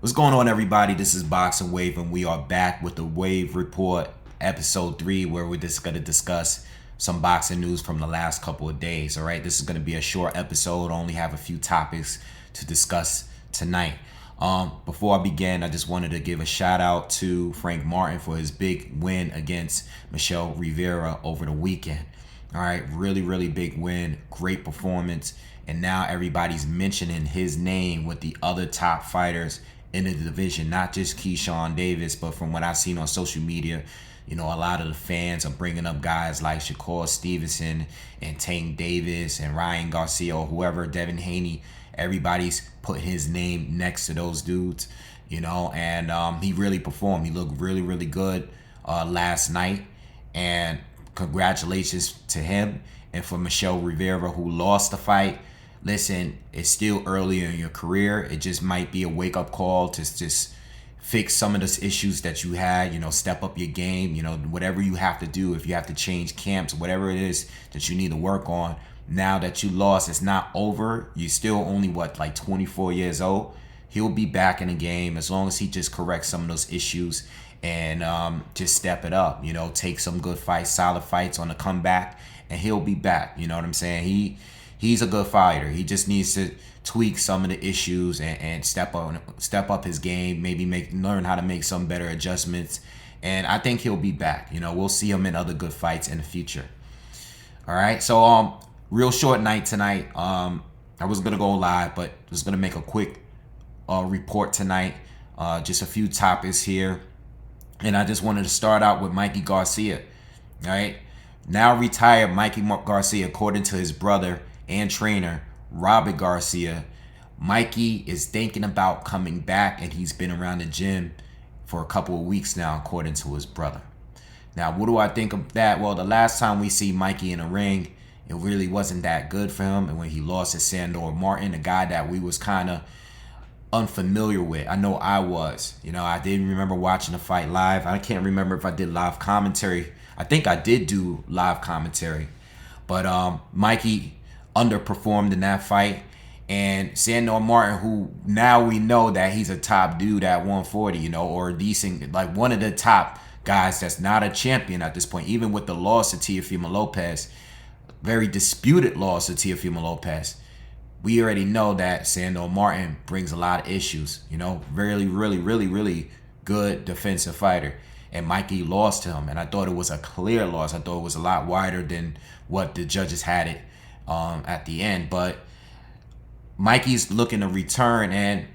What's going on, everybody? This is Boxingwave, and we are back with the Wave Report, episode 3, where we're just going to discuss some boxing news from the last couple of days. All right, this is going to be a short episode. I only have a few topics to discuss tonight. Before I begin, I just wanted to give a shout out to Frank Martin for his big win against Michelle Rivera over the weekend. All right, really big win, great performance, and now everybody's mentioning his name with the other top fighters in the division, not just Keyshawn Davis, but from what I've seen on social media, a lot of the fans are bringing up guys like Shakur Stevenson and Tank Davis and Ryan Garcia or whoever, Devin Haney. Everybody's put his name next to those dudes, and he really performed. He looked really good last night, and congratulations to him. And for Michelle Rivera, who lost the fight, listen, it's still early in your career. It just might be a wake-up call to just fix some of those issues that you had, step up your game, whatever you have to do. If you have to change camps, whatever it is that you need to work on. Now that you lost, it's not over. You're still only, 24 years old. He'll be back in the game as long as he just corrects some of those issues and just step it up, take some good fights, solid fights on the comeback, and he'll be back. You know what I'm saying? He's a good fighter. He just needs to tweak some of the issues and step up his game, maybe learn how to make some better adjustments. And I think he'll be back. We'll see him in other good fights in the future. All right. So real short night tonight. I was gonna go live, but just gonna make a quick report tonight. Just a few topics here. And I just wanted to start out with Mikey Garcia. All right. Now retired Mikey Garcia, according to his brother and trainer, Robert Garcia. Mikey is thinking about coming back, and he's been around the gym for a couple of weeks now, according to his brother. Now, what do I think of that? Well, the last time we see Mikey in a ring, it really wasn't that good for him. And when he lost to Sandor Martin, a guy that we was kind of unfamiliar with. I know I was. I didn't remember watching the fight live. I can't remember if I did live commentary. I think I did do live commentary. But Mikey underperformed in that fight, and Sandor Martin, who now we know that he's a top dude at 140, or decent, like one of the top guys that's not a champion at this point, even with the loss to Teofimo Lopez, very disputed loss to Teofimo Lopez. We already know that Sandor Martin brings a lot of issues, really good defensive fighter. And Mikey lost to him, and I thought it was a clear loss. I thought it was a lot wider than what the judges had it at the end. But Mikey's looking to return, and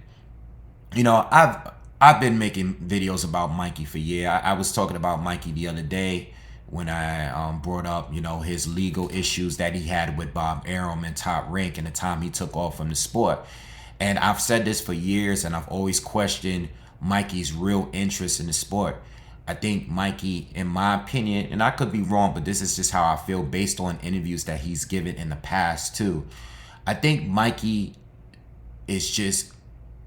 I've been making videos about Mikey for years. I was talking about Mikey the other day when I brought up his legal issues that he had with Bob Arum and Top Rank and the time he took off from the sport. And I've said this for years, and I've always questioned Mikey's real interest in the sport. I think Mikey, in my opinion, and I could be wrong, but this is just how I feel based on interviews that he's given in the past too. I think Mikey is just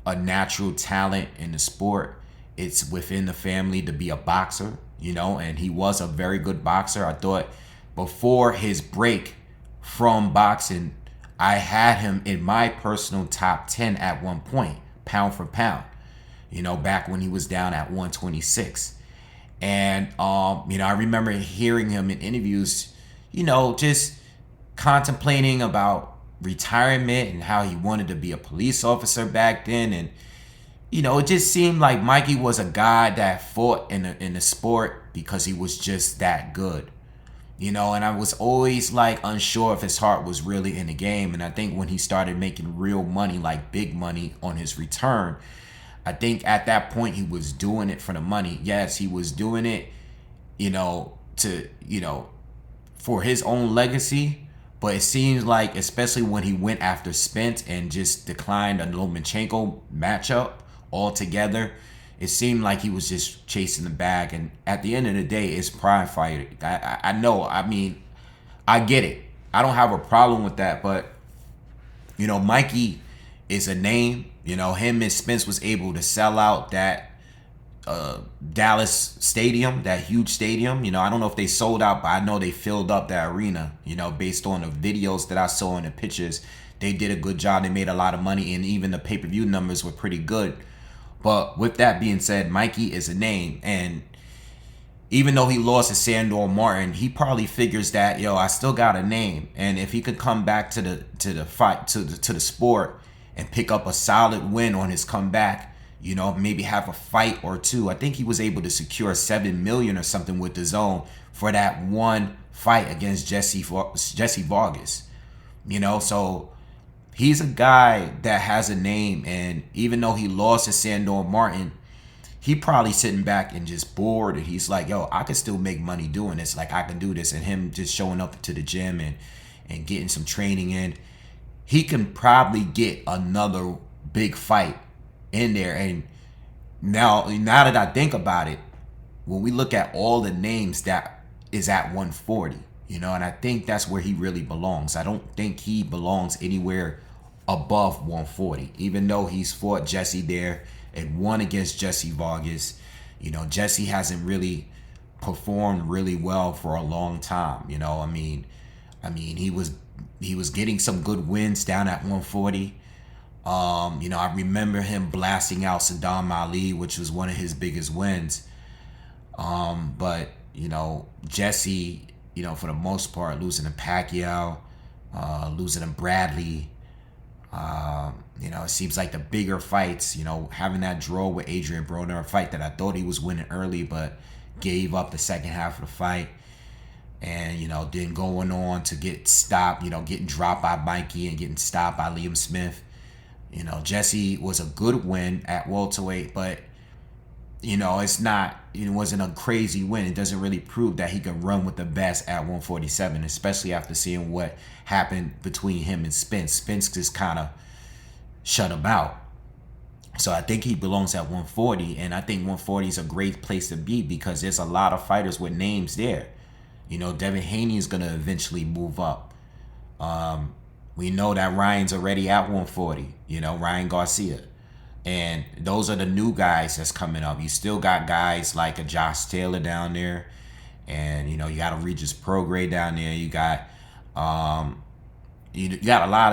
a natural talent in the sport. It's within the family to be a boxer, and he was a very good boxer. I thought before his break from boxing, I had him in my personal top 10 at one point, pound for pound, back when he was down at 126. And, I remember hearing him in interviews, just contemplating about retirement and how he wanted to be a police officer back then. And, it just seemed like Mikey was a guy that fought in the sport because he was just that good, and I was always unsure if his heart was really in the game. And I think when he started making real money, like big money on his return, I think at that point he was doing it for the money. Yes, he was doing it, for his own legacy. But it seems like, especially when he went after Spence and just declined a Lomachenko matchup altogether, it seemed like he was just chasing the bag. And at the end of the day, it's pride fighting. I know. I mean, I get it. I don't have a problem with that. But, Mikey is a name. Him and Spence was able to sell out that Dallas stadium, that huge stadium. I don't know if they sold out, but I know they filled up that arena, based on the videos that I saw and the pictures. They did a good job. They made a lot of money, and even the pay-per-view numbers were pretty good But with that being said, Mikey is a name, and even though he lost to Sandor Martin, he probably figures that, yo, I still got a name, and if he could come back to the fight, to the sport, and pick up a solid win on his comeback, you know, maybe have a fight or two. I think he was able to secure $7 million or something with the zone for that one fight against Jesse Vargas. You know, so he's a guy that has a name, and even though he lost to Sandor Martin, he probably sitting back and just bored, and he's like, yo, I can still make money doing this. Like, I can do this. And him just showing up to the gym and getting some training in, he can probably get another big fight in there. And now that I think about it, when we look at all the names that is at 140, you know, and I think that's where he really belongs. I don't think he belongs anywhere above 140, even though he's fought Jesse there and won against Jesse Vargas. You know, Jesse hasn't really performed really well for a long time. You know, I mean, he was getting some good wins down at 140. You know, I remember him blasting out Saddam Ali, which was one of his biggest wins. But you know, Jesse, you know, for the most part, losing to Pacquiao, losing to Bradley. You know, it seems like the bigger fights, you know, having that draw with Adrian Broner, a fight that I thought he was winning early, but gave up the second half of the fight. And, you know, then going on to get stopped, you know, getting dropped by Mikey and getting stopped by Liam Smith. You know, Jesse was a good win at welterweight, but, you know, it wasn't a crazy win. It doesn't really prove that he can run with the best at 147, especially after seeing what happened between him and Spence. Spence just kind of shut him out. So I think he belongs at 140, and I think 140 is a great place to be because there's a lot of fighters with names there. You know, Devin Haney is going to eventually move up. We know that Ryan's already at 140, you know, Ryan Garcia. And those are the new guys that's coming up. You still got guys like a Josh Taylor down there. And, you know, you got a Regis Prograis down there. You got you got a lot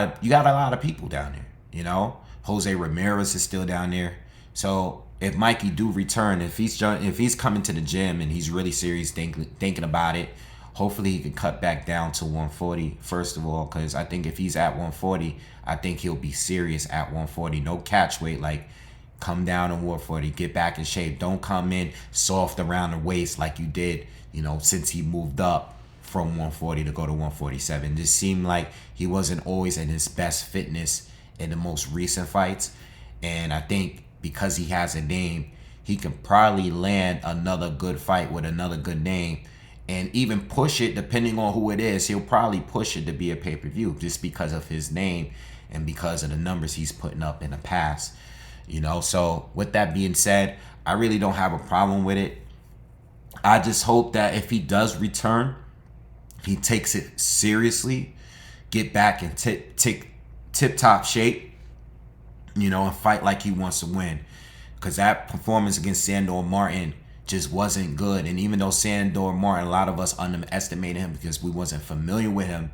of people down there, you know. Jose Ramirez is still down there. So if Mikey do return, if he's coming to the gym and he's really serious thinking about it, hopefully he can cut back down to 140 first of all, because I think if he's at 140, I think he'll be serious at 140. No catch weight, like come down to 140, get back in shape. Don't come in soft around the waist like you did, you know, since he moved up from 140 to go to 147. It just seemed like he wasn't always in his best fitness in the most recent fights. And I think because he has a name, he can probably land another good fight with another good name and even push it, depending on who it is. He'll probably push it to be a pay-per-view just because of his name and because of the numbers he's putting up in the past. You know, so with that being said, I really don't have a problem with it. I just hope that if he does return, he takes it seriously, get back in tip-top shape, you know, and fight like he wants to win. Because that performance against Sandor Martin just wasn't good. And even though Sandor Martin, a lot of us underestimated him because we wasn't familiar with him,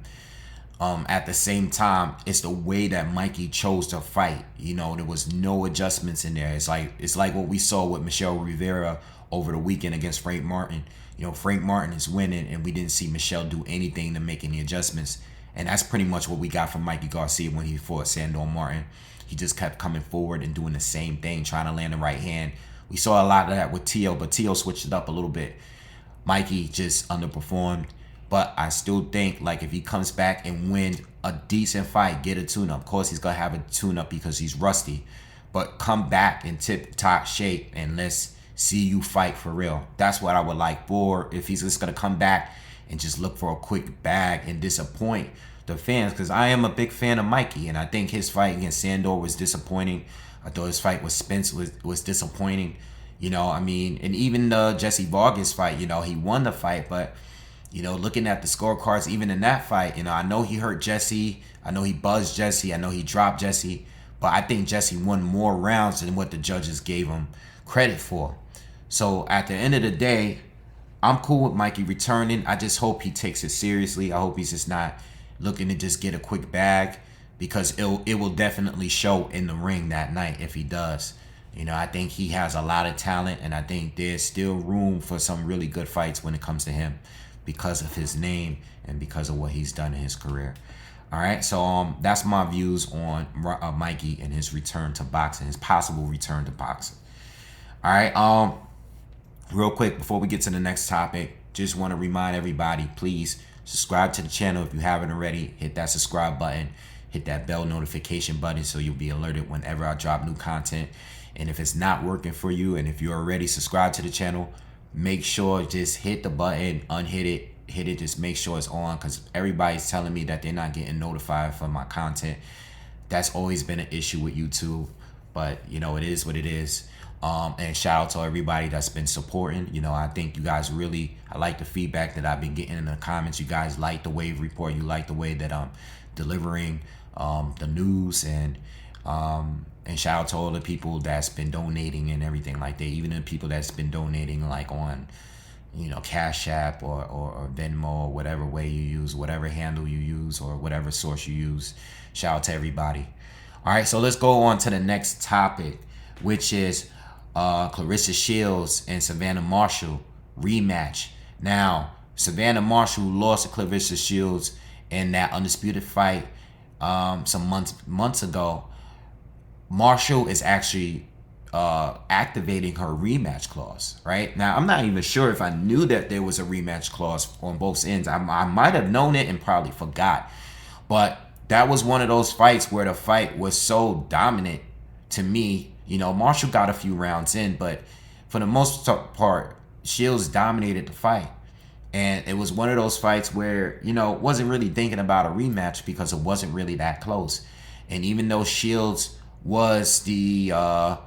at the same time, it's the way that Mikey chose to fight. You know, there was no adjustments in there. It's like what we saw with Michelle Rivera over the weekend against Frank Martin. You know, Frank Martin is winning, and we didn't see Michelle do anything to make any adjustments. And that's pretty much what we got from Mikey Garcia when he fought Sandor Martin. He just kept coming forward and doing the same thing, trying to land the right hand. We saw a lot of that with Tio, but Tio switched it up a little bit. Mikey just underperformed. But I still think, like, if he comes back and wins a decent fight, get a tune-up. Of course, he's going to have a tune-up because he's rusty. But come back in tip-top shape and let's see you fight for real. That's what I would like. Or if he's just going to come back and just look for a quick bag and disappoint the fans. Because I am a big fan of Mikey. And I think his fight against Sandor was disappointing. I thought his fight with Spence was disappointing. You know, I mean, and even the Jesse Vargas fight, you know, he won the fight, but, you know, looking at the scorecards, even in that fight, you know, I know he hurt Jesse. I know he buzzed Jesse. I know he dropped Jesse. But I think Jesse won more rounds than what the judges gave him credit for. So at the end of the day, I'm cool with Mikey returning. I just hope he takes it seriously. I hope he's just not looking to just get a quick bag, because it will definitely show in the ring that night if he does. You know, I think he has a lot of talent, and I think there's still room for some really good fights when it comes to him because of his name and because of what he's done in his career. All right, so that's my views on Mikey and his return to boxing, his possible return to boxing. All right, real quick before we get to the next topic, just want to remind everybody, please subscribe to the channel if you haven't already. Hit that subscribe button, hit that bell notification button so you'll be alerted whenever I drop new content. And if it's not working for you, and if you're already subscribed to the channel, make sure just hit the button, unhit it, hit it, just make sure it's on, because everybody's telling me that they're not getting notified for my content. That's always been an issue with YouTube, but you know, it is what it is. And shout out to everybody that's been supporting. You know, I think you guys really, I like the feedback that I've been getting in the comments. You guys like the Wave Report. You like the way that I'm delivering the news, and shout out to all the people that's been donating and everything like that. Even the people that's been donating like on, you know, Cashapp or Venmo, or whatever way you use, whatever handle you use, or whatever source you use. Shout out to everybody. All right, so let's go on to the next topic, which is Claressa Shields and Savannah Marshall rematch. Now, Savannah Marshall lost to Claressa Shields in that undisputed fight some months ago. Marshall is actually activating her rematch clause. Right now, I'm not even sure if I knew that there was a rematch clause on both ends. I might have known it and probably forgot, but that was one of those fights where the fight was so dominant to me. You know, Marshall got a few rounds in, but for the most part, Shields dominated the fight. And it was one of those fights where, you know, wasn't really thinking about a rematch because it wasn't really that close. And even though Shields was the, I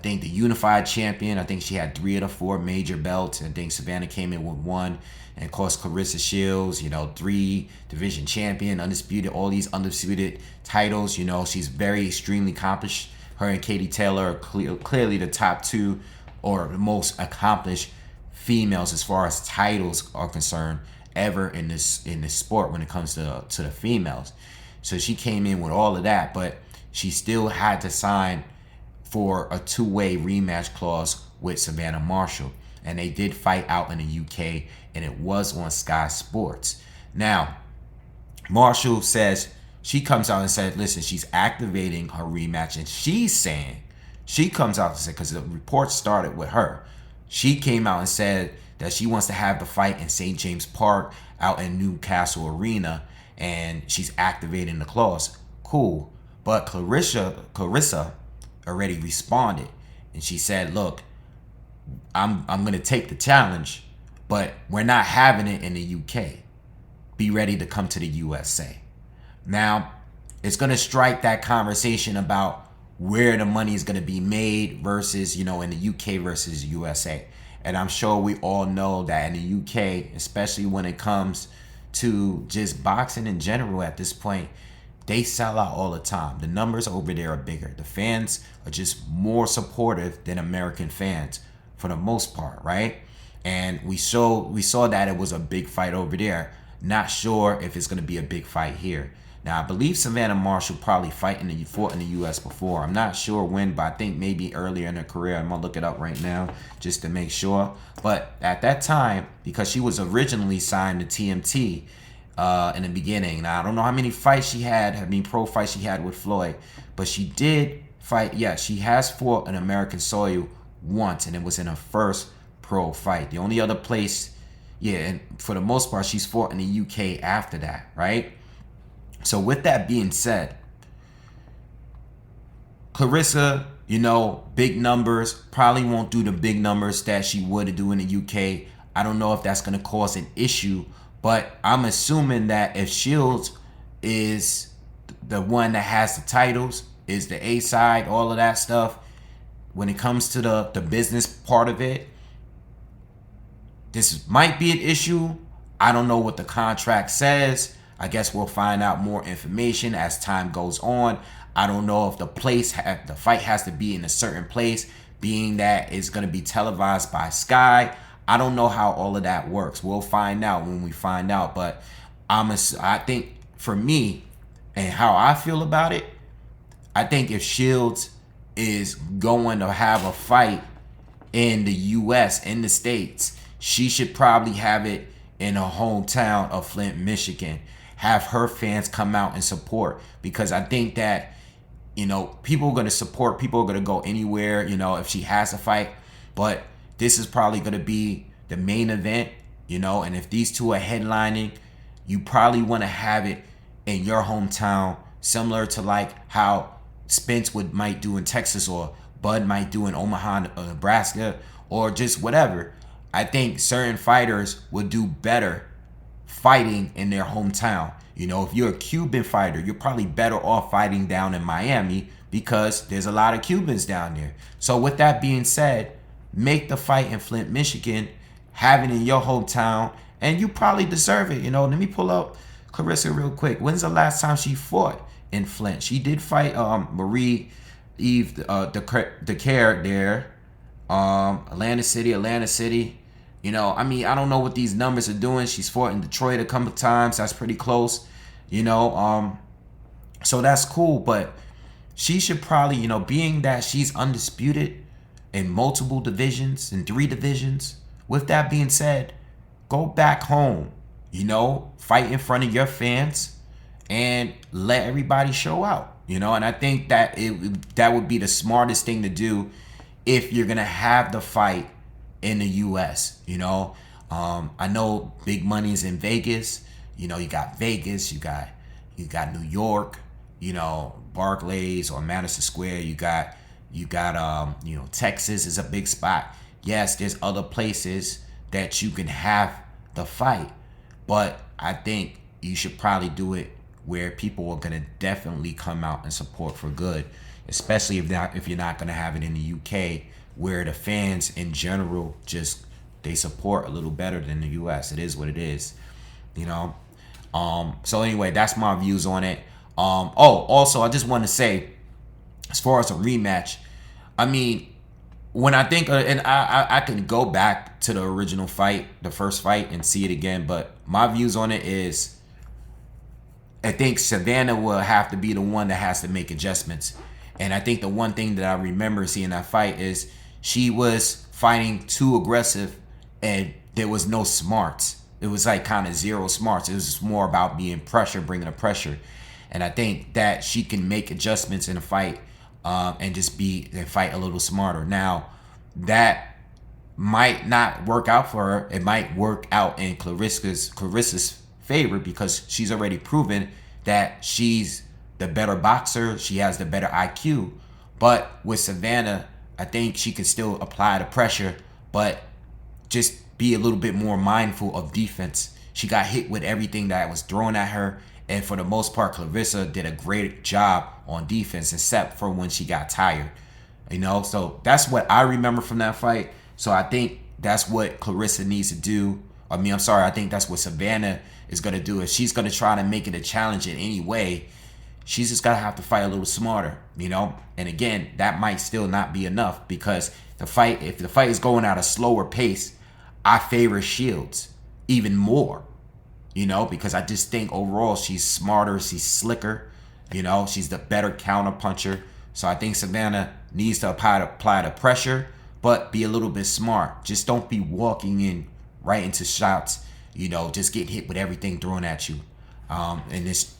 think the unified champion, I think she had 3 of the 4 major belts. I think Savannah came in with 1. And of course, Claressa Shields, you know, 3 division champion, undisputed, all these undisputed titles. You know, she's very extremely accomplished. Her and Katie Taylor are clearly the top 2 or the most accomplished females as far as titles are concerned ever in this sport when it comes to the females. So she came in with all of that, but she still had to sign for a 2-way rematch clause with Savannah Marshall. And they did fight out in the UK, and it was on Sky Sports. Now, Marshall says, she comes out and said, listen, she's activating her rematch, and she's saying, she comes out and said, because the report started with her, she came out and said that she wants to have the fight in St. James Park out in Newcastle Arena, and she's activating the clause. Cool. But Claressa already responded, and she said, look, I'm going to take the challenge, but we're not having it in the UK. Be ready to come to the USA. Now, it's going to strike that conversation about where the money is going to be made versus, you know, in the UK versus USA. And I'm sure we all know that in the UK, especially when it comes to just boxing in general at this point, they sell out all the time. The numbers over there are bigger. The fans are just more supportive than American fans for the most part, right? And we saw that it was a big fight over there. Not sure if it's going to be a big fight here. Now, I believe Savannah Marshall probably fought in the U.S. before. I'm not sure when, but I think maybe earlier in her career. I'm going to look it up right now just to make sure. But at that time, because she was originally signed to TMT in the beginning. Now, I don't know how many fights she had, pro fights she had with Floyd. But she did fight. Yeah, she has fought an American soil once, and it was in her first pro fight. The only other place, yeah, and for the most part, she's fought in the UK after that, right? So with that being said, Claressa, you know, big numbers, probably won't do the big numbers that she would do in the UK. I don't know if that's going to cause an issue, but I'm assuming that if Shields is the one that has the titles, is the A side, all of that stuff, when it comes to the business part of it, this might be an issue. I don't know what the contract says. I guess we'll find out more information as time goes on. I don't know if the fight has to be in a certain place, being that it's going to be televised by Sky. I don't know how all of that works. We'll find out when we find out. But I think for me and how I feel about it, I think if Shields is going to have a fight in the US, in the States, she should probably have it in her hometown of Flint, Michigan. Have her fans come out and support, because I think that, people are going to support, people are going to go anywhere, if she has a fight. But this is probably going to be the main event, and if these two are headlining, you probably want to have it in your hometown, similar to like how Spence might do in Texas, or Bud might do in Omaha, Nebraska, or just whatever. I think certain fighters would do better fighting in their hometown. If you're a Cuban fighter, you're probably better off fighting down in Miami because there's a lot of Cubans down there. So with that being said, make the fight in Flint, Michigan, have it in your hometown, and you probably deserve it. Let me pull up Clarissa real quick. When's the last time she fought in Flint? She did fight Marie Eve Decare there. Atlantic City. I don't know what these numbers are doing. She's fought in Detroit a couple times. That's pretty close. So that's cool. But she should probably, being that she's undisputed in multiple divisions, in 3 divisions. With that being said, go back home, fight in front of your fans and let everybody show out, and I think that that would be the smartest thing to do if you're going to have the fight in the US. I know big money is in Vegas. You got Vegas, you got New York, Barclays or Madison Square. You got Texas is a big spot. Yes, there's other places that you can have the fight, but I think you should probably do it where people are going to definitely come out and support for good, especially if you're not going to have it in the UK, where the fans in general they support a little better than the US. It is what it is, So anyway, that's my views on it. Also, I just want to say, as far as a rematch, when I think, and I can go back to the original fight, the first fight, and see it again, but my views on it is, I think Savannah will have to be the one that has to make adjustments. And I think the one thing that I remember seeing that fight is she was fighting too aggressive and there was no smarts. It was like kind of zero smarts. It was just more about being bringing the pressure. And I think that she can make adjustments in a fight and fight a little smarter. Now, that might not work out for her. It might work out in Clarissa's favor, because she's already proven that she's the better boxer. She has the better IQ. But with Savannah, I think she can still apply the pressure, but just be a little bit more mindful of defense. She got hit with everything that was thrown at her, and for the most part, Clarissa did a great job on defense, except for when she got tired. So that's what I remember from that fight. So I think that's what Clarissa needs to do. I think that's what Savannah is going to do. If she's going to try to make it a challenge in any way, she's just going to have to fight a little smarter, And again, that might still not be enough, because if the fight is going at a slower pace, I favor Shields even more, because I just think overall she's smarter, she's slicker, she's the better counter puncher. So I think Savannah needs to apply the pressure, but be a little bit smart. Just don't be walking in right into shots, just get hit with everything thrown at you. And just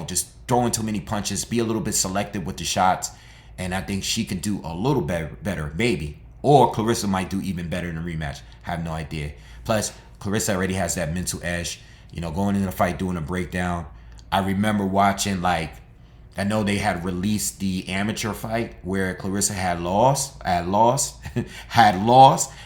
just throwing too many punches. Be a little bit selective with the shots. And I think she can do a little better, maybe. Or Clarissa might do even better in a rematch. I have no idea. Plus, Clarissa already has that mental edge, going into the fight, doing a breakdown. I remember watching, I know they had released the amateur fight where Clarissa had lost, and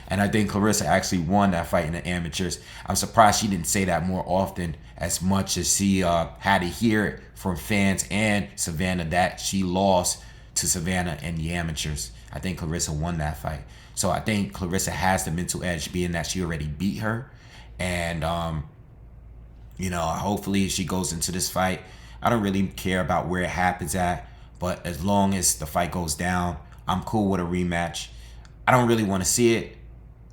I think Clarissa actually won that fight in the amateurs. I'm surprised she didn't say that more often, as much as she had to hear it from fans and Savannah that she lost to Savannah in the amateurs. I think Clarissa won that fight. So I think Clarissa has the mental edge, being that she already beat her. And, hopefully she goes into this fight. I don't really care about where it happens at, but as long as the fight goes down, I'm cool with a rematch. I don't really want to see it,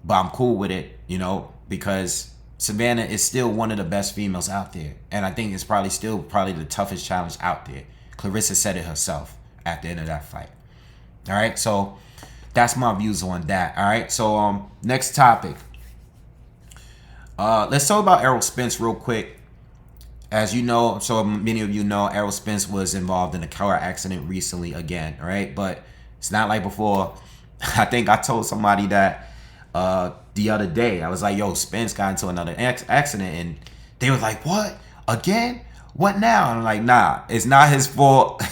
but I'm cool with it, because Savannah is still one of the best females out there. And I think it's probably the toughest challenge out there. Clarissa said it herself. at the end of that fight. All right, so that's my views on that. All right, so next topic. Let's talk about Errol Spence real quick. As you know, so many of you know, Errol Spence was involved in a car accident recently again, all right? But it's not like before. I think I told somebody that the other day. I was like, yo, Spence got into another accident, and they were like, what? Again? What now? And I'm like, nah, it's not his fault.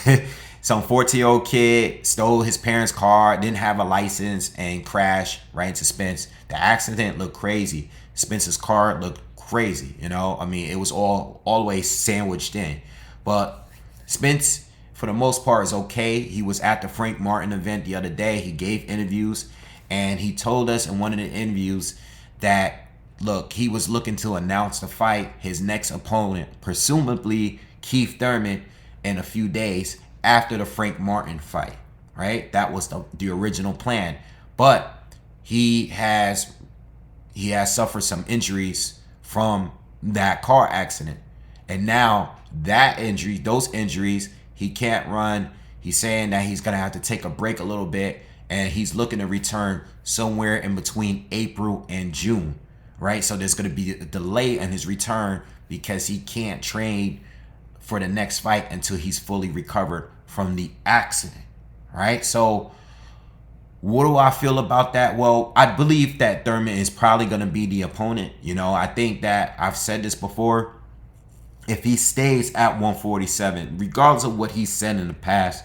Some 14-year-old kid stole his parents' car, didn't have a license, and crashed right into Spence. The accident looked crazy. Spence's car looked crazy, you know? I mean, it was always sandwiched in. But Spence, for the most part, is okay. He was at the Frank Martin event the other day. He gave interviews, and he told us in one of the interviews that, look, he was looking to announce the fight, his next opponent, presumably Keith Thurman, in a few days after the Frank Martin fight, right? That was the original plan. But he has suffered some injuries from that car accident. And now those injuries, he can't run. He's saying that he's going to have to take a break a little bit, and he's looking to return somewhere in between April and June, right? So there's going to be a delay in his return because he can't train for the next fight until he's fully recovered from the accident, right? So what do I feel about that? Well, I believe that Thurman is probably going to be the opponent. You know, I think that I've said this before. If he stays at 147, regardless of what he said in the past,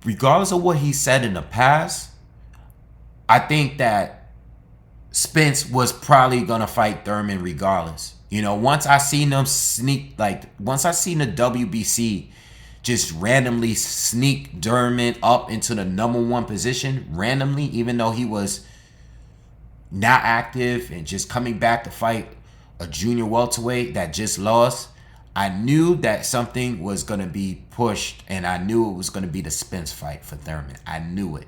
regardless of what he said in the past, I think that Spence was probably going to fight Thurman regardless. You know, once I seen the WBC just randomly sneak Thurman up into the #1 position randomly, even though he was not active and just coming back to fight a junior welterweight that just lost, I knew that something was going to be pushed, and I knew it was going to be the Spence fight for Thurman. I knew it.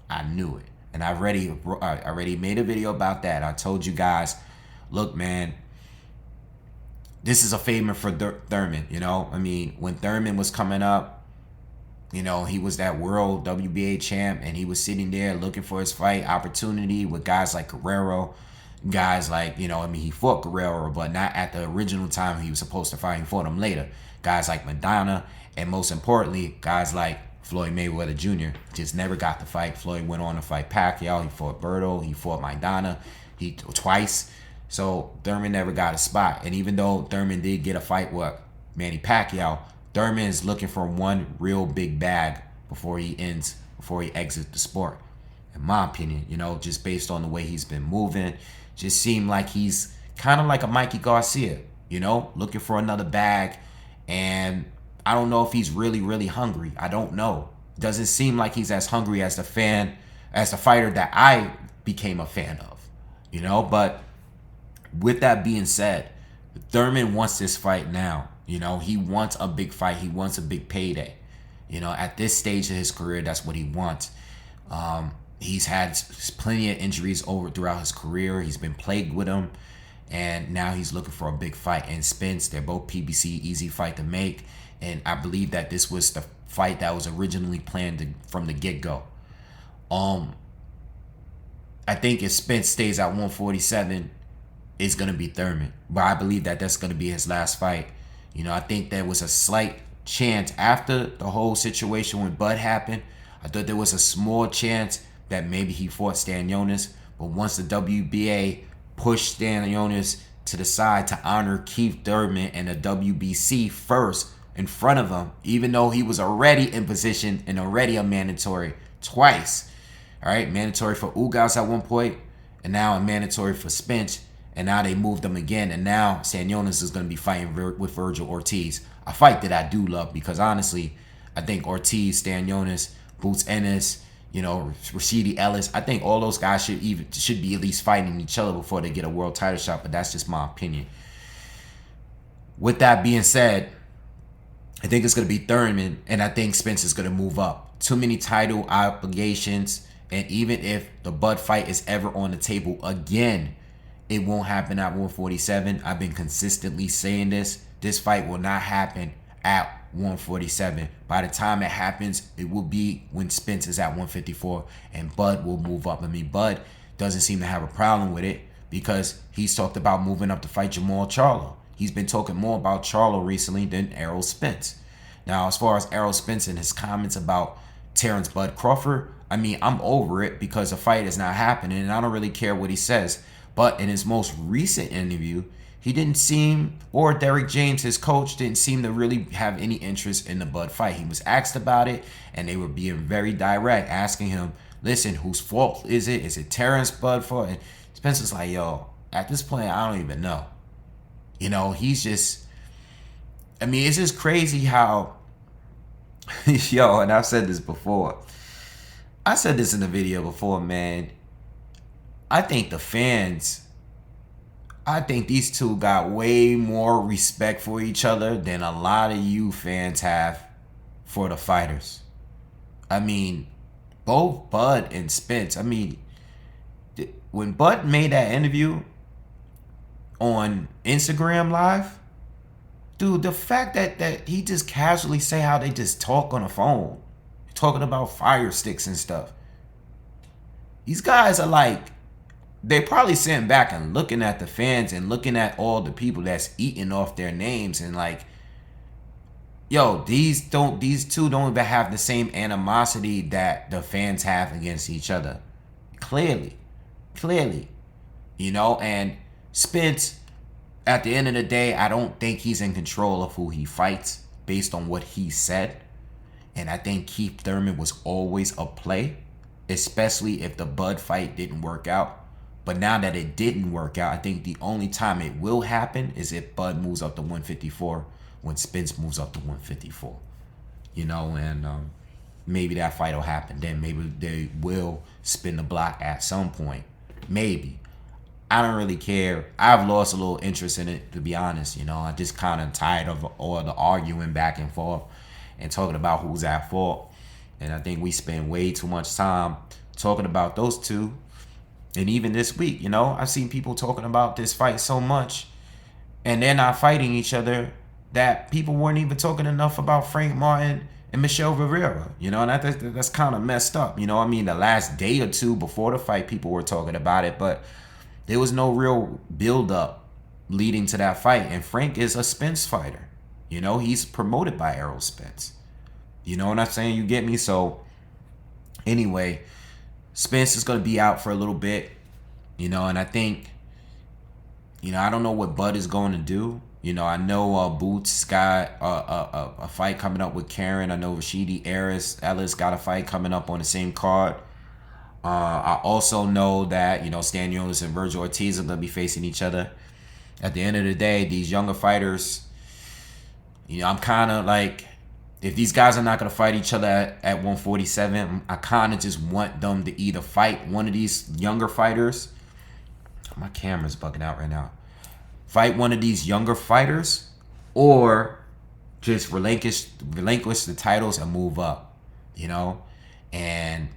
And I already made a video about that. I told you guys, look, man, this is a favor for Thurman, you know? I mean, when Thurman was coming up, you know, he was that world WBA champ, and he was sitting there looking for his fight opportunity with guys like Guerrero, guys like, you know, I mean, he fought Guerrero, but not at the original time he was supposed to fight. He fought him later. Guys like Madonna, and most importantly, guys like Floyd Mayweather Jr. just never got the fight. Floyd went on to fight Pacquiao. He fought Berto. He fought Maidana twice. So Thurman never got a spot. And even though Thurman did get a fight with Manny Pacquiao, Thurman is looking for one real big bag before he exits the sport. In my opinion, you know, just based on the way he's been moving, just seemed like he's kind of like a Mikey Garcia, you know, looking for another bag. And I don't know if he's really, really hungry. I don't know. Doesn't seem like he's as hungry as the fighter that I became a fan of, you know. But with that being said, Thurman wants this fight now. You know, he wants a big fight. He wants a big payday. You know, at this stage of his career, that's what he wants. He's had plenty of injuries throughout his career. He's been plagued with them. And now he's looking for a big fight. And Spence, they're both PBC, easy fight to make. And I believe that this was the fight that was originally planned from the get-go. I think if Spence stays at 147, it's going to be Thurman. But I believe that that's going to be his last fight. You know, I think there was a slight chance after the whole situation when Bud happened. I thought there was a small chance that maybe he fought Stanionis. But once the WBA pushed Stanionis to the side to honor Keith Thurman and the WBC first in front of him, even though he was already in position and already a mandatory twice. All right, mandatory for Ugas at one point, and now a mandatory for Spence. And now they moved him again, and now Stanionis is going to be fighting with Virgil Ortiz. A fight that I do love because, honestly, I think Ortiz, Stanionis, Boots Ennis, you know, Rashidi Ellis, I think all those guys should be at least fighting each other before they get a world title shot, but that's just my opinion. With that being said, I think it's going to be Thurman, and I think Spence is going to move up. Too many title obligations, and even if the Bud fight is ever on the table again, it won't happen at 147. I've been consistently saying this. This fight will not happen at 147. By the time it happens, it will be when Spence is at 154 and Bud will move up. I mean, Bud doesn't seem to have a problem with it because he's talked about moving up to fight Jamal Charlo. He's been talking more about Charlo recently than Errol Spence. Now, as far as Errol Spence and his comments about Terrence Bud Crawford, I mean, I'm over it because the fight is not happening and I don't really care what he says. But in his most recent interview, he didn't seem, or Derek James, his coach, didn't seem to really have any interest in the Bud fight. He was asked about it, and they were being very direct, asking him, listen, whose fault is it? Is it Terrence Bud fault? And Spencer's like, yo, at this point, I don't even know. You know, he's just, I mean, it's just crazy how, yo, and I've said this before. I said this in the video before, man. I think the fans, I think these two got way more respect for each other than a lot of you fans have for the fighters. I mean, both Bud and Spence, I mean, when Bud made that interview on Instagram Live, dude, the fact that he just casually say how they just talk on the phone, talking about fire sticks and stuff. These guys are like, they probably sitting back and looking at the fans and looking at all the people that's eating off their names and like, yo, these two don't even have the same animosity that the fans have against each other. Clearly, you know. And Spence, at the end of the day, I don't think he's in control of who he fights based on what he said. And I think Keith Thurman was always a play, especially if the Bud fight didn't work out. But now that it didn't work out, I think the only time it will happen is if Bud moves up to 154 when Spence moves up to 154. You know, and maybe that fight will happen. Then maybe they will spin the block at some point. Maybe. I don't really care. I've lost a little interest in it, to be honest. You know, I just kind of tired of all the arguing back and forth and talking about who's at fault. And I think we spend way too much time talking about those two. And even this week, you know, I've seen people talking about this fight so much and they're not fighting each other that people weren't even talking enough about Frank Martin and Michelle Rivera, you know, and that's kind of messed up. You know, I mean, the last day or two before the fight, people were talking about it, but there was no real build-up leading to that fight. And Frank is a Spence fighter. You know, he's promoted by Errol Spence. You know what I'm saying? You get me? So, anyway, Spence is going to be out for a little bit, you know, and I think, you know, I don't know what Bud is going to do. You know, I know Boots got a fight coming up with Karen. I know Rashidi Ellis got a fight coming up on the same card. I also know that, you know, Stan Jonas and Virgil Ortiz are going to be facing each other. At the end of the day, these younger fighters, you know, I'm kind of like, if these guys are not going to fight each other at 147, I kind of just want them to either fight one of these younger fighters. My camera's bugging out right now. Fight one of these younger fighters or just relinquish the titles and move up, you know? And,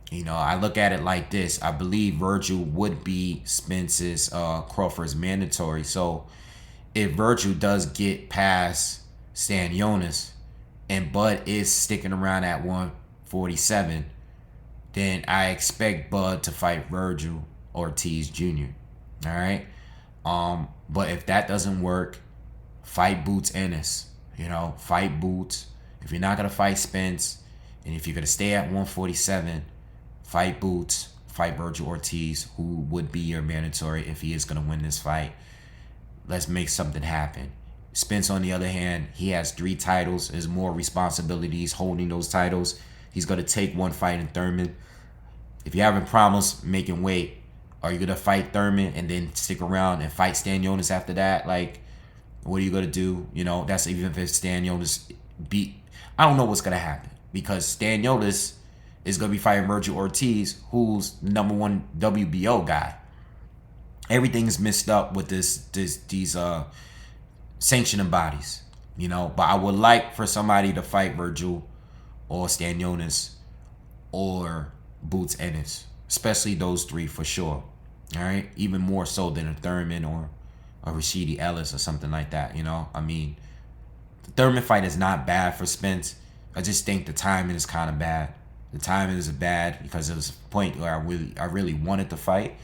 you know, I look at it like this. I believe Virgil would be Spence's Crawford's mandatory. So if Virgil does get past Stan Jonas, and Bud is sticking around at 147, then I expect Bud to fight Virgil Ortiz Jr. All right? But if that doesn't work, fight Boots Ennis. You know, fight Boots. If you're not going to fight Spence, and if you're going to stay at 147, fight Boots, fight Virgil Ortiz, who would be your mandatory if he is going to win this fight. Let's make something happen. Spence, on the other hand, he has 3 titles. There's more responsibilities holding those titles. He's going to take one fight in Thurman. If you're having problems making weight, are you going to fight Thurman and then stick around and fight Stan Jonas after that? Like, what are you going to do? You know, that's even if Stan Jonas beat. I don't know what's going to happen because Stan Jonas is going to be fighting Virgil Ortiz, who's #1 WBO guy. Everything's messed up with these sanctioning bodies, you know. But I would like for somebody to fight Virgil or Stan Jonas or Boots Ennis, especially those 3 for sure. All right, even more so than a Thurman or a Rashidi Ellis or something like that. You know, I mean, The Thurman fight is not bad for Spence. I just think the timing is kind of bad. The timing is bad because it was a point where I really wanted to fight,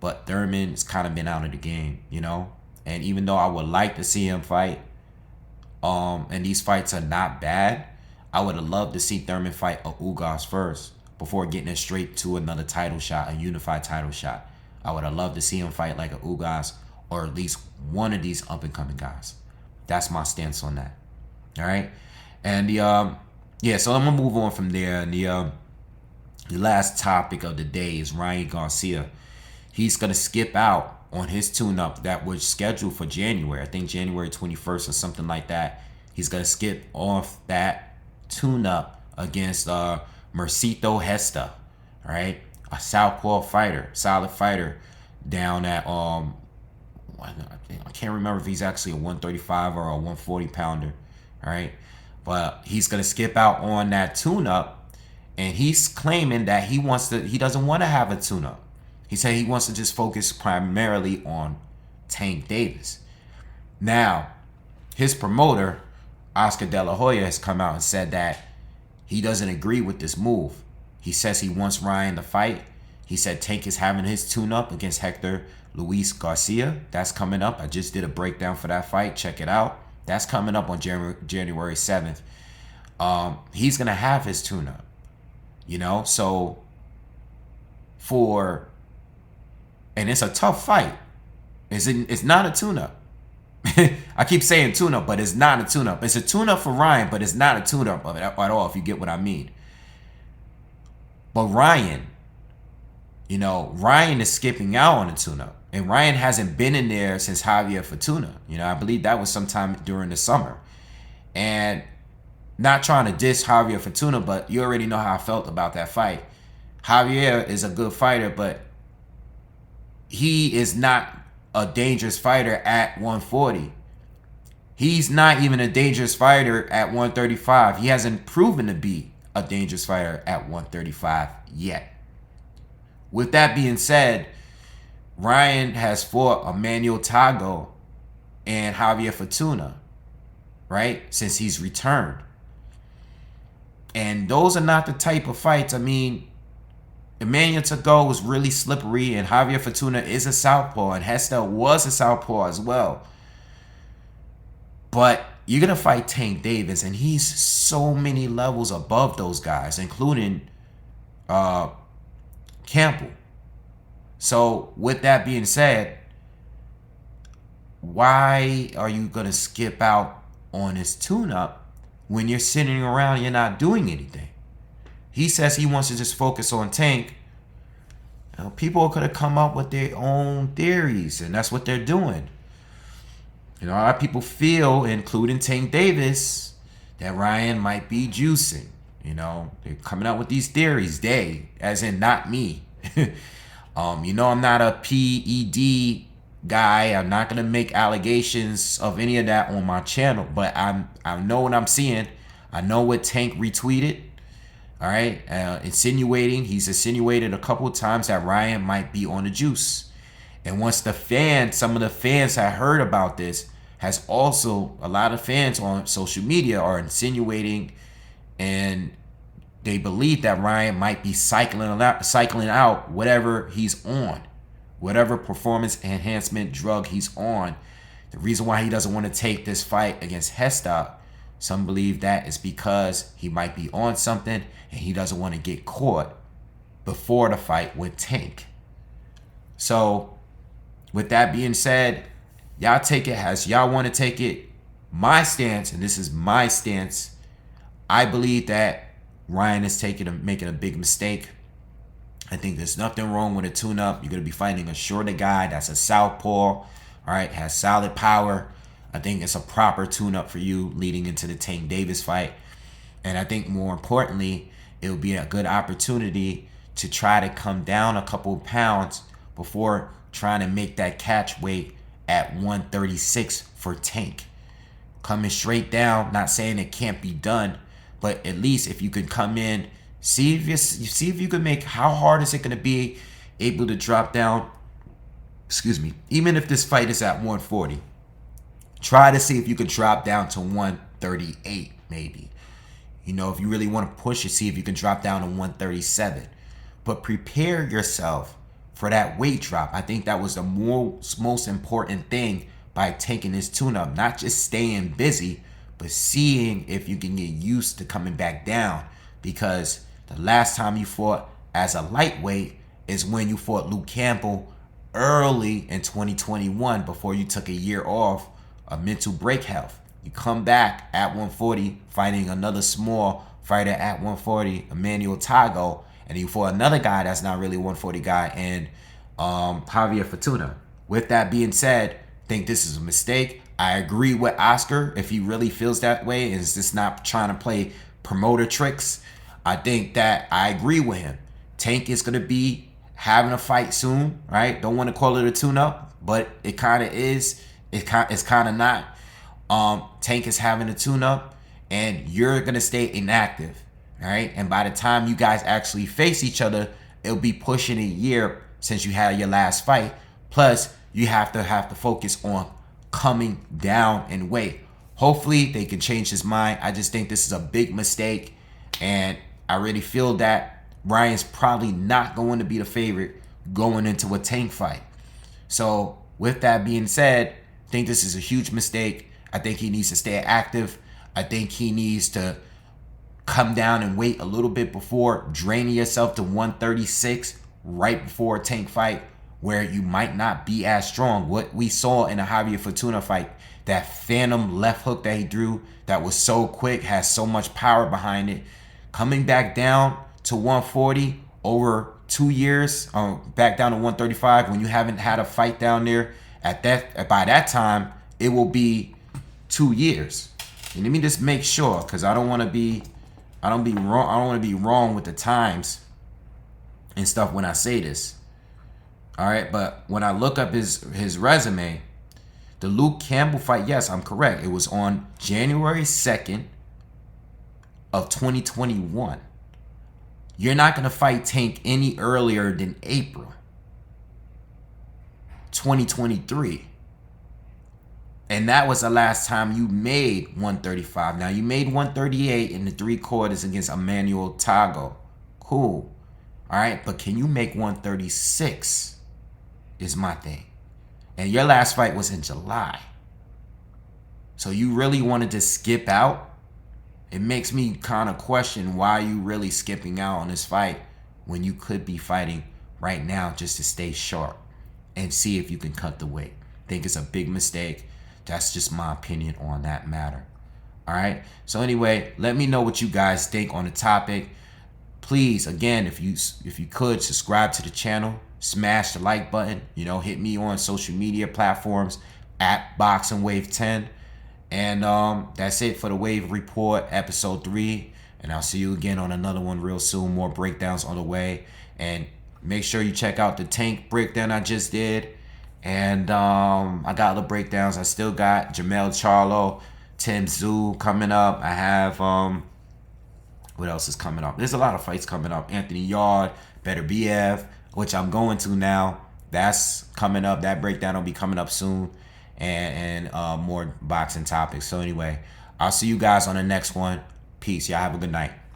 but Thurman's kind of been out of the game, you know. And even though I would like to see him fight, and these fights are not bad, I would have loved to see Thurman fight a Ugas first before getting it straight to another title shot, a unified title shot. I would have loved to see him fight like a Ugas or at least one of these up and coming guys. That's my stance on that. All right, and yeah, so I'm gonna move on from there. And the last topic of the day is Ryan Garcia. He's gonna skip out on his tune-up that was scheduled for January. I think January 21st or something like that. He's gonna skip off that tune-up against Mercito Hesta. All right, a southpaw fighter, solid fighter, down at I can't remember if he's actually a 135 or a 140 pounder. All right, but he's gonna skip out on that tune-up, and he's claiming that he doesn't want to have a tune-up. He said he wants to just focus primarily on Tank Davis. Now, his promoter, Oscar De La Hoya, has come out and said that he doesn't agree with this move. He says he wants Ryan to fight. He said Tank is having his tune-up against Hector Luis Garcia. That's coming up. I just did a breakdown for that fight. Check it out. That's coming up on January 7th. He's going to have his tune-up. You know, so and it's a tough fight. It's not a tune-up. I keep saying tune-up, but it's not a tune-up. It's a tune-up for Ryan, but it's not a tune-up at all, if you get what I mean. But Ryan, you know, Ryan is skipping out on a tune-up. And Ryan hasn't been in there since Javier Fortuna. You know, I believe that was sometime during the summer. And not trying to diss Javier Fortuna, but you already know how I felt about that fight. Javier is a good fighter, but he is not a dangerous fighter at 140. He's not even a dangerous fighter at 135. He hasn't proven to be a dangerous fighter at 135 yet. With that being said, Ryan has fought Emmanuel Tago and Javier Fortuna, right, since he's returned. And those are not the type of fights. I mean, Emmanuel Tago was really slippery, and Javier Fortuna is a southpaw, and Hesta was a southpaw as well. But you're going to fight Tank Davis, and he's so many levels above those guys, including Campbell. So with that being said, why are you going to skip out on his tune-up when you're sitting around and you're not doing anything? He says he wants to just focus on Tank. You know, people could have come up with their own theories, and that's what they're doing. You know, a lot of people feel, including Tank Davis, that Ryan might be juicing. You know, they're coming up with these theories. They, as in not me. You know, I'm not a PED guy. I'm not gonna make allegations of any of that on my channel, but I know what I'm seeing. I know what Tank retweeted. All right, he's insinuated a couple of times that Ryan might be on the juice. And once some of the fans had heard about this, has also, a lot of fans on social media are insinuating, and they believe that Ryan might be cycling out whatever he's on, whatever performance enhancement drug he's on. The reason why he doesn't want to take this fight against Hesta, some believe that is because he might be on something and he doesn't want to get caught before the fight with Tank. So with that being said, y'all take it as y'all want to take it. My stance, and this is my stance, I believe that Ryan is making a big mistake. I think there's nothing wrong with a tune-up. You're going to be fighting a shorter guy that's a southpaw, all right, has solid power. I think it's a proper tune-up for you leading into the Tank Davis fight. And I think more importantly, it'll be a good opportunity to try to come down a couple of pounds before trying to make that catch weight at 136 for Tank. Coming straight down, not saying it can't be done, but at least if you could come in, see if you could make, how hard is it going to be able to drop down, even if this fight is at 140. Try to see if you can drop down to 138 maybe. You know, if you really want to push it, see if you can drop down to 137. But prepare yourself for that weight drop. I think that was the most important thing by taking this tune-up. Not just staying busy, but seeing if you can get used to coming back down. Because the last time you fought as a lightweight is when you fought Luke Campbell early in 2021 before you took a year off, a mental break health. You come back at 140 fighting another small fighter at 140, Emmanuel Tago, and you fought another guy that's not really a 140 guy, and Javier Fortuna. With that being said, I think this is a mistake. I agree with Oscar if he really feels that way and is just not trying to play promoter tricks. I think that I agree with him. Tank is going to be having a fight soon, right? Don't want to call it a tune-up, but it kind of is. It's kind of not. Tank is having a tune-up, and you're going to stay inactive, all right? And by the time you guys actually face each other, it'll be pushing a year since you had your last fight. Plus, you have to focus on coming down in weight. Hopefully, they can change his mind. I just think this is a big mistake, and I really feel that Ryan's probably not going to be the favorite going into a Tank fight. So, with that being said, I think this is a huge mistake. I think he needs to stay active. I think he needs to come down and wait a little bit before draining yourself to 136 right before a Tank fight where you might not be as strong. What we saw in the Javier Fortuna fight, that phantom left hook that he threw that was so quick, has so much power behind it. Coming back down to 140 over 2 years, back down to 135 when you haven't had a fight down there, by that time, it will be 2 years. And let me just make sure, because I don't want to be wrong with the times and stuff when I say this. All right, but when I look up his resume, the Luke Campbell fight, yes, I'm correct. It was on January 2nd of 2021. You're not going to fight Tank any earlier than April 2023. And that was the last time you made 135. Now, you made 138 in the 3/4 against Emmanuel Tago. Cool. All right, but can you make 136 is my thing. And your last fight was in July. So you really wanted to skip out? It makes me kind of question why you really skipping out on this fight when you could be fighting right now just to stay sharp and see if you can cut the weight. I think it's a big mistake. That's just my opinion on that matter. All right. So anyway, let me know what you guys think on the topic. Please, again, if you could subscribe to the channel, smash the like button. You know, hit me on social media platforms at Boxingwave 10. And that's it for the Wave Report, episode 3. And I'll see you again on another one real soon. More breakdowns on the way. And make sure you check out the Tank breakdown I just did. And I got other breakdowns. I still got Jamel Charlo, Tim Tszyu coming up. I have what else is coming up? There's a lot of fights coming up. Anthony Yard, Better BF, which I'm going to now. That's coming up. That breakdown will be coming up soon. And more boxing topics. So anyway, I'll see you guys on the next one. Peace. Y'all have a good night.